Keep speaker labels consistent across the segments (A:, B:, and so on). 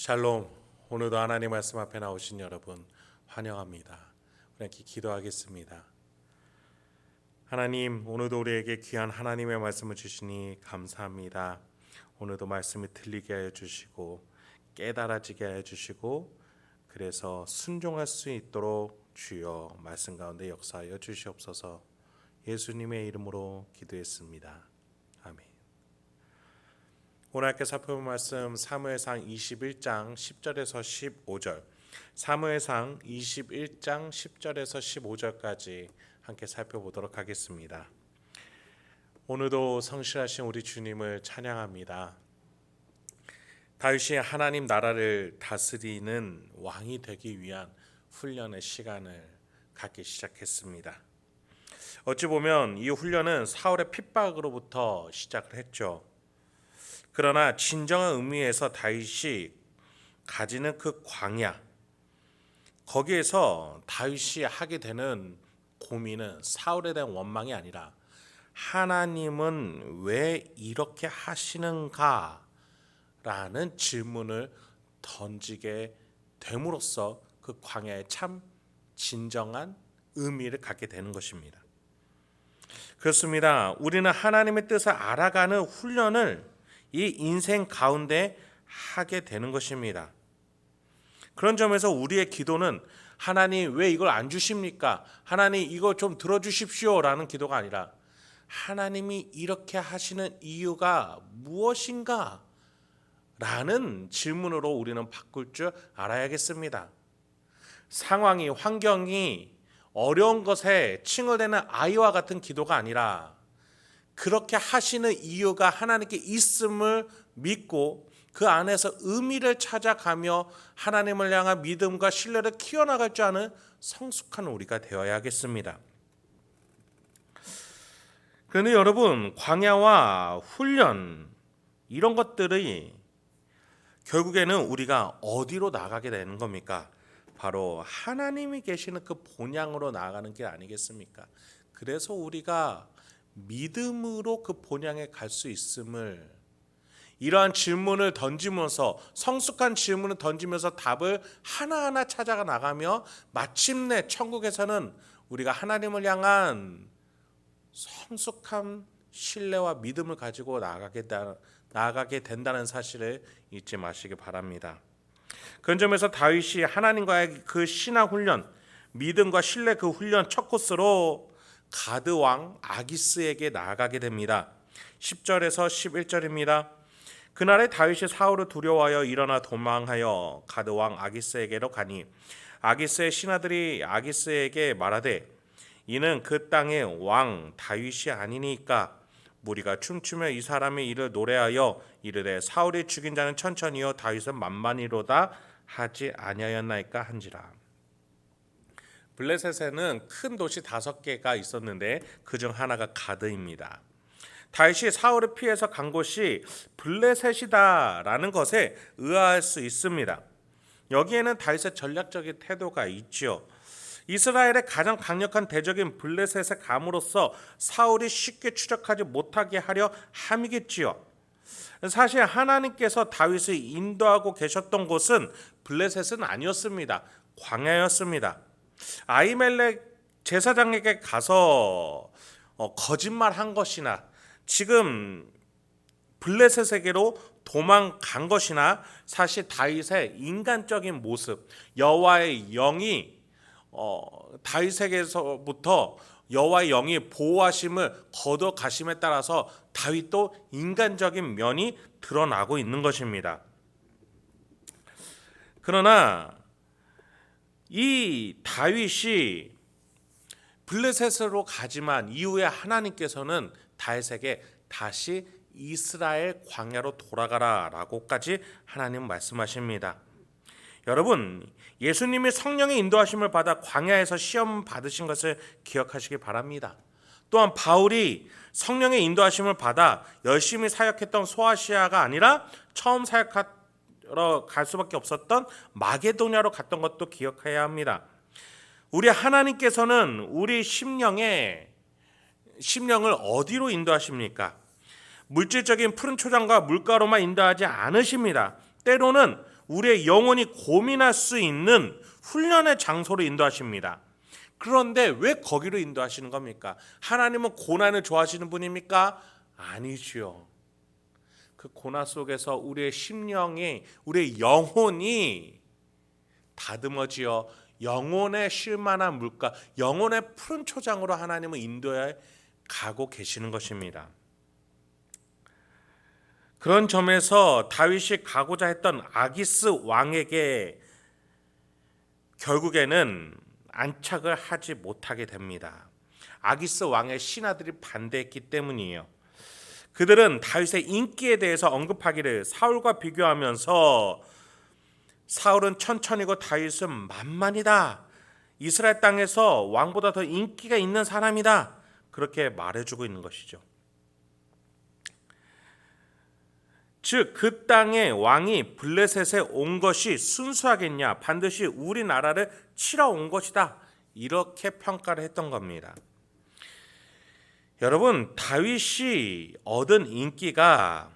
A: 샬롬. 오늘도 하나님 말씀 앞에 나오신 여러분 환영합니다. 우리 함께 기도하겠습니다. 하나님, 오늘도 우리에게 귀한 하나님의 말씀을 주시니 감사합니다. 오늘도 말씀이 들리게 하여 주시고 깨달아지게 하여 주시고 그래서 순종할 수 있도록 주여 말씀 가운데 역사하여 주시옵소서. 예수님의 이름으로 기도했습니다. 아멘. 오늘 함께 살펴볼 말씀 사무엘상 21장 10절에서 15절, 사무엘상 21장 10절에서 15절까지 함께 살펴보도록 하겠습니다. 오늘도 성실하신 우리 주님을 찬양합니다. 다윗이 하나님 나라를 다스리는 왕이 되기 위한 훈련의 시간을 갖기 시작했습니다. 어찌 보면 이 훈련은 사울의 핍박으로부터 시작을 했죠. 그러나 진정한 의미에서 다윗이 가지는 그 광야, 거기에서 다윗이 하게 되는 고민은 사울에 대한 원망이 아니라 하나님은 왜 이렇게 하시는가 라는 질문을 던지게 됨으로써 그 광야에 참 진정한 의미를 갖게 되는 것입니다. 그렇습니다. 우리는 하나님의 뜻을 알아가는 훈련을 이 인생 가운데 하게 되는 것입니다. 그런 점에서 우리의 기도는 하나님 왜 이걸 안 주십니까? 하나님 이거 좀 들어주십시오 라는 기도가 아니라 하나님이 이렇게 하시는 이유가 무엇인가? 라는 질문으로 우리는 바꿀 줄 알아야겠습니다. 상황이, 환경이 어려운 것에 칭얼대는 아이와 같은 기도가 아니라 그렇게 하시는 이유가 하나님께 있음을 믿고 그 안에서 의미를 찾아가며 하나님을 향한 믿음과 신뢰를 키워나갈 줄 아는 성숙한 우리가 되어야겠습니다. 그런데 여러분, 광야와 훈련 이런 것들이 결국에는 우리가 어디로 나가게 되는 겁니까? 바로 하나님이 계시는 그 본향으로 나아가는 길 아니겠습니까? 그래서 우리가 믿음으로 그 본향에 갈 수 있음을, 이러한 질문을 던지면서, 성숙한 질문을 던지면서 답을 하나하나 찾아가 나가며 마침내 천국에서는 우리가 하나님을 향한 성숙한 신뢰와 믿음을 가지고 나아가게 된다는 사실을 잊지 마시기 바랍니다. 그런 점에서 다윗이 하나님과의 그 신앙 훈련, 믿음과 신뢰 그 훈련 첫 코스로 가드 왕 아기스에게 나아가게 됩니다. 10절에서 11절입니다. 그날에 다윗이 사울을 두려워하여 일어나 도망하여 가드 왕 아기스에게로 가니 아기스의 신하들이 아기스에게 말하되 이는 그 땅의 왕 다윗이 아니니까 무리가 춤추며 이 사람의 일을 노래하여 이르되 사울이 죽인 자는 천천히요 다윗은 만만히로다 하지 아니하였나이까 한지라. 블레셋에는 큰 도시 5개가 있었는데 그중 하나가 가드입니다. 다윗이 사울을 피해서 간 곳이 블레셋이다라는 것에 의아할 수 있습니다. 여기에는 다윗의 전략적인 태도가 있죠. 이스라엘의 가장 강력한 대적인 블레셋에 감으로써 사울이 쉽게 추적하지 못하게 하려 함이겠지요. 사실 하나님께서 다윗을 인도하고 계셨던 곳은 블레셋은 아니었습니다. 광야였습니다. 아히멜렉 제사장에게 가서 거짓말한 것이나 지금 블레셋에게로 도망간 것이나 사실 다윗의 인간적인 모습, 여호와의 영이 다윗에게서부터 여호와의 영이 보호하심을 거둬가심에 따라서 다윗도 인간적인 면이 드러나고 있는 것입니다. 그러나 이 다윗이 블레셋으로 가지만 이후에 하나님께서는 다윗에게 다시 이스라엘 광야로 돌아가라 라고까지 하나님 말씀하십니다. 여러분, 예수님이 성령의 인도하심을 받아 광야에서 시험 받으신 것을 기억하시기 바랍니다. 또한 바울이 성령의 인도하심을 받아 열심히 사역했던 소아시아가 아니라 처음 사역하러 갈 수밖에 없었던 마게도냐로 갔던 것도 기억해야 합니다. 우리 하나님께서는 우리 심령을 어디로 인도하십니까? 물질적인 푸른 초장과 물가로만 인도하지 않으십니다. 때로는 우리의 영혼이 고민할 수 있는 훈련의 장소로 인도하십니다. 그런데 왜 거기로 인도하시는 겁니까? 하나님은 고난을 좋아하시는 분입니까? 아니지요. 그 고난 속에서 우리의 심령이, 우리의 영혼이 다듬어지어 영혼의 쉴만한 물가, 영혼의 푸른 초장으로 하나님은 인도해 가고 계시는 것입니다. 그런 점에서 다윗이 가고자 했던 아기스 왕에게 결국에는 안착을 하지 못하게 됩니다. 아기스 왕의 신하들이 반대했기 때문이에요. 그들은 다윗의 인기에 대해서 언급하기를 사울과 비교하면서 사울은 천천히고 다윗은 만만이다. 이스라엘 땅에서 왕보다 더 인기가 있는 사람이다. 그렇게 말해주고 있는 것이죠. 즉 그 땅에 왕이 블레셋에 온 것이 순수하겠냐? 반드시 우리나라를 치러 온 것이다. 이렇게 평가를 했던 겁니다. 여러분, 다윗이 얻은 인기가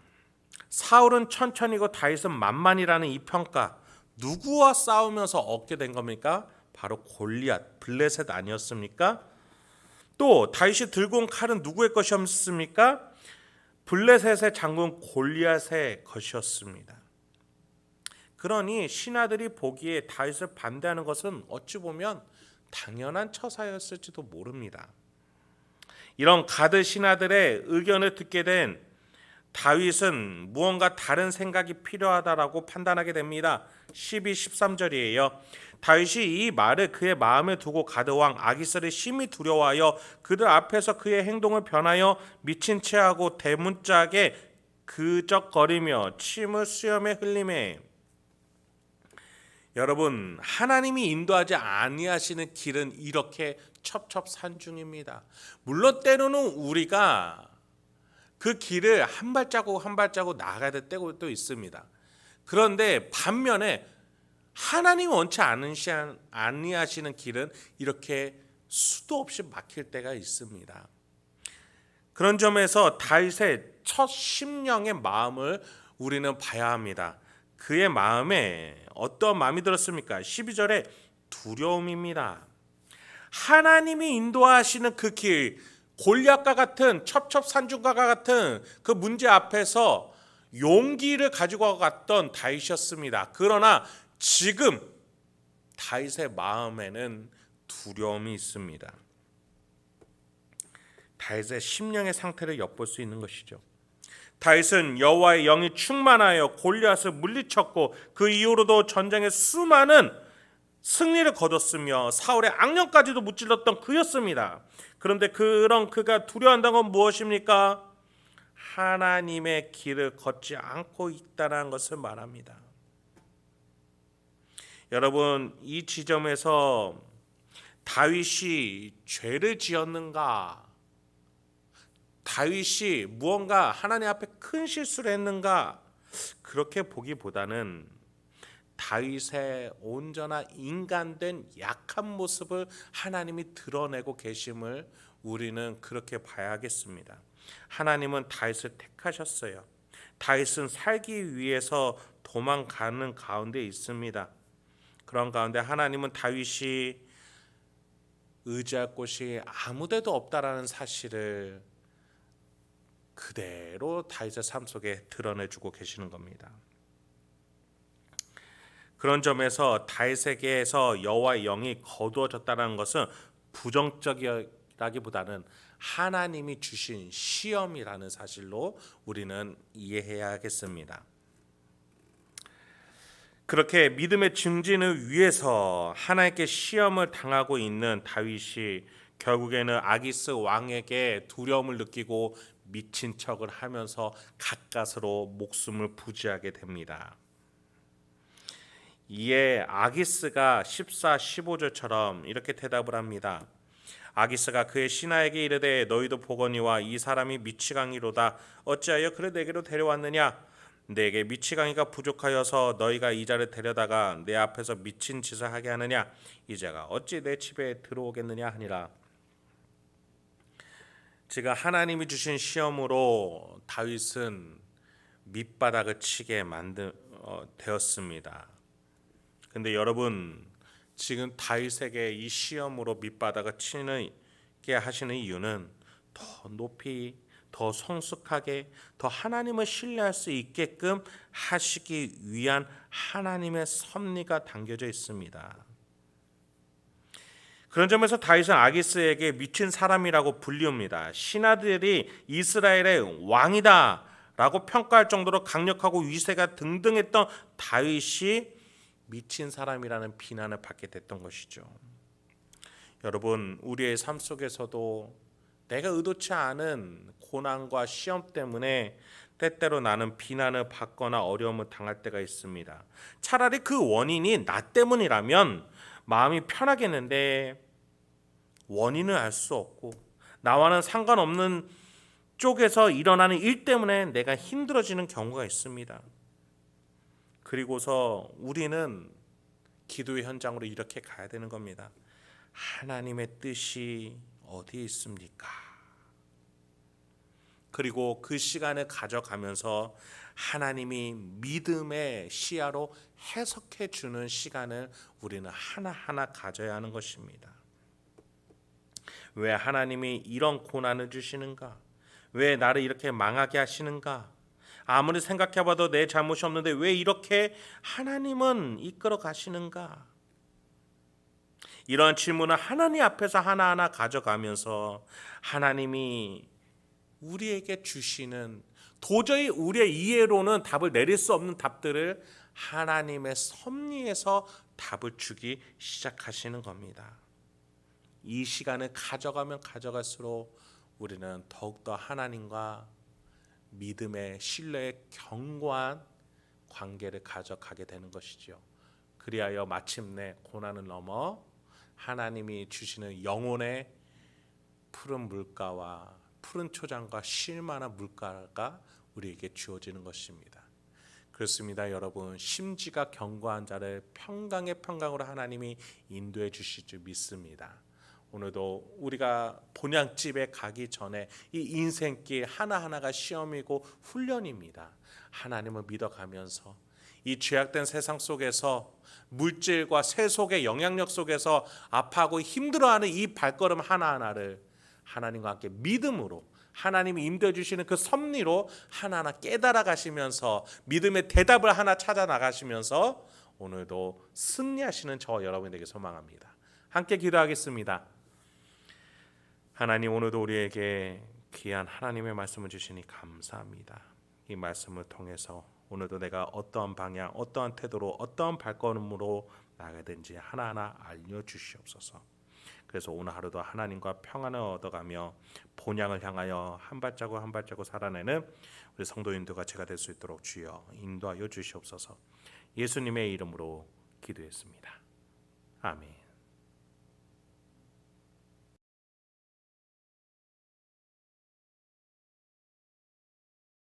A: 사울은 천천히고 다윗은 만만이라는 이 평가, 누구와 싸우면서 얻게 된 겁니까? 바로 골리앗, 블레셋 아니었습니까? 또 다윗이 들고 온 칼은 누구의 것이었습니까? 블레셋의 장군 골리앗의 것이었습니다. 그러니 신하들이 보기에 다윗을 반대하는 것은 어찌 보면 당연한 처사였을지도 모릅니다. 이런 가드 신하들의 의견을 듣게 된 다윗은 무언가 다른 생각이 필요하다라고 판단하게 됩니다. 12, 13절이에요. 다윗이 이 말을 그의 마음에 두고 가드 왕 아기스를 심히 두려워하여 그들 앞에서 그의 행동을 변하여 미친 채하고 대문짝에 그적거리며 침을 수염에 흘리매. 여러분, 하나님이 인도하지 아니하시는 길은 이렇게 첩첩산중입니다. 물론 때로는 우리가 그 길을 한 발자국 한 발자국 나아가야 될 때도 있습니다. 그런데 반면에 하나님 원치 아니하시는 길은 이렇게 수도 없이 막힐 때가 있습니다. 그런 점에서 다윗의 첫 심령의 마음을 우리는 봐야 합니다. 그의 마음에 어떤 마음이 들었습니까? 12절에 두려움입니다. 하나님이 인도하시는 그 길, 골리앗과 같은 첩첩산중과 같은 그 문제 앞에서 용기를 가지고 갔던 다윗이었습니다. 그러나 지금 다윗의 마음에는 두려움이 있습니다. 다윗의 심령의 상태를 엿볼 수 있는 것이죠. 다윗은 여호와의 영이 충만하여 골리앗을 물리쳤고 그 이후로도 전쟁에 수많은 승리를 거뒀으며 사울의 악령까지도 무찔렀던 그였습니다. 그런데 그런 그가 두려워한다는 건 무엇입니까? 하나님의 길을 걷지 않고 있다는 것을 말합니다. 여러분, 이 지점에서 다윗이 죄를 지었는가? 다윗이 무언가 하나님 앞에 큰 실수를 했는가? 그렇게 보기보다는 다윗의 온전한 인간된 약한 모습을 하나님이 드러내고 계심을 우리는 그렇게 봐야겠습니다. 하나님은 다윗을 택하셨어요. 다윗은 살기 위해서 도망가는 가운데 있습니다. 그런 가운데 하나님은 다윗이 의지할 곳이 아무데도 없다라는 사실을 그대로 다윗의 삶 속에 드러내주고 계시는 겁니다. 그런 점에서 다윗에게서 여호와의 영이 거두어졌다는 것은 부정적이라기보다는 하나님이 주신 시험이라는 사실로 우리는 이해해야 하겠습니다. 그렇게 믿음의 증진을 위해서 하나님께 시험을 당하고 있는 다윗이 결국에는 아기스 왕에게 두려움을 느끼고 미친 척을 하면서 가까스로 목숨을 부지하게 됩니다. 이에 아기스가 14, 15절처럼 이렇게 대답을 합니다. 아기스가 그의 신하에게 이르되 너희도 보거니와 이 사람이 미치광이로다. 어찌하여 그를 내게로 데려왔느냐? 내게 미치광이가 부족하여서 너희가 이 자를 데려다가 내 앞에서 미친 짓을 하게 하느냐? 이 자가 어찌 내 집에 들어오겠느냐 하니라. 지금 하나님이 주신 시험으로 다윗은 밑바닥을 치게 되었습니다. 근데 여러분, 지금 다윗에게 이 시험으로 밑바닥을 치게 하시는 이유는 더 높이, 더 성숙하게, 더 하나님을 신뢰할 수 있게끔 하시기 위한 하나님의 섭리가 담겨져 있습니다. 그런 점에서 다윗은 아기스에게 미친 사람이라고 불리웁니다. 신하들이 이스라엘의 왕이다 라고 평가할 정도로 강력하고 위세가 등등했던 다윗이 미친 사람이라는 비난을 받게 됐던 것이죠. 여러분, 우리의 삶 속에서도 내가 의도치 않은 고난과 시험 때문에 때때로 나는 비난을 받거나 어려움을 당할 때가 있습니다. 차라리 그 원인이 나 때문이라면 마음이 편하겠는데, 원인을 알 수 없고 나와는 상관없는 쪽에서 일어나는 일 때문에 내가 힘들어지는 경우가 있습니다. 그리고서 우리는 기도의 현장으로 이렇게 가야 되는 겁니다. 하나님의 뜻이 어디에 있습니까? 그리고 그 시간을 가져가면서 하나님이 믿음의 시야로 해석해 주는 시간을 우리는 하나하나 가져야 하는 것입니다. 왜 하나님이 이런 고난을 주시는가? 왜 나를 이렇게 망하게 하시는가? 아무리 생각해봐도 내 잘못이 없는데 왜 이렇게 하나님은 이끌어 가시는가? 이런 질문을 하나님 앞에서 하나하나 가져가면서 하나님이 우리에게 주시는, 도저히 우리의 이해로는 답을 내릴 수 없는 답들을 하나님의 섭리에서 답을 주기 시작하시는 겁니다. 이 시간을 가져가면 가져갈수록 우리는 더욱더 하나님과 믿음의 신뢰의 견고한 관계를 가져가게 되는 것이죠. 그리하여 마침내 고난을 넘어 하나님이 주시는 영혼의 푸른 물가와 푸른 초장과 쉴만한 물가가 우리에게 주어지는 것입니다. 그렇습니다, 여러분. 심지가 견고한 자를 평강의 평강으로 하나님이 인도해 주실 줄 믿습니다. 오늘도 우리가 본향집에 가기 전에 이 인생길 하나하나가 시험이고 훈련입니다. 하나님을 믿어가면서 이 죄악된 세상 속에서 물질과 세속의 영향력 속에서 아파하고 힘들어하는 이 발걸음 하나하나를 하나님과 함께 믿음으로, 하나님이 임대해 주시는 그 섭리로 하나하나 깨달아 가시면서 믿음의 대답을 하나 찾아 나가시면서 오늘도 승리하시는 저와 여러분에게 소망합니다. 함께 기도하겠습니다. 하나님, 오늘도 우리에게 귀한 하나님의 말씀을 주시니 감사합니다. 이 말씀을 통해서 오늘도 내가 어떠한 방향, 어떠한 태도로, 어떠한 발걸음으로 나가든지 하나하나 알려주시옵소서. 그래서 오늘 하루도 하나님과 평안을 얻어가며 본향을 향하여 한 발자국 한 발자국 살아내는 우리 성도인들과 제가 될 수 있도록 주여 인도하여 주시옵소서. 예수님의 이름으로 기도했습니다. 아멘.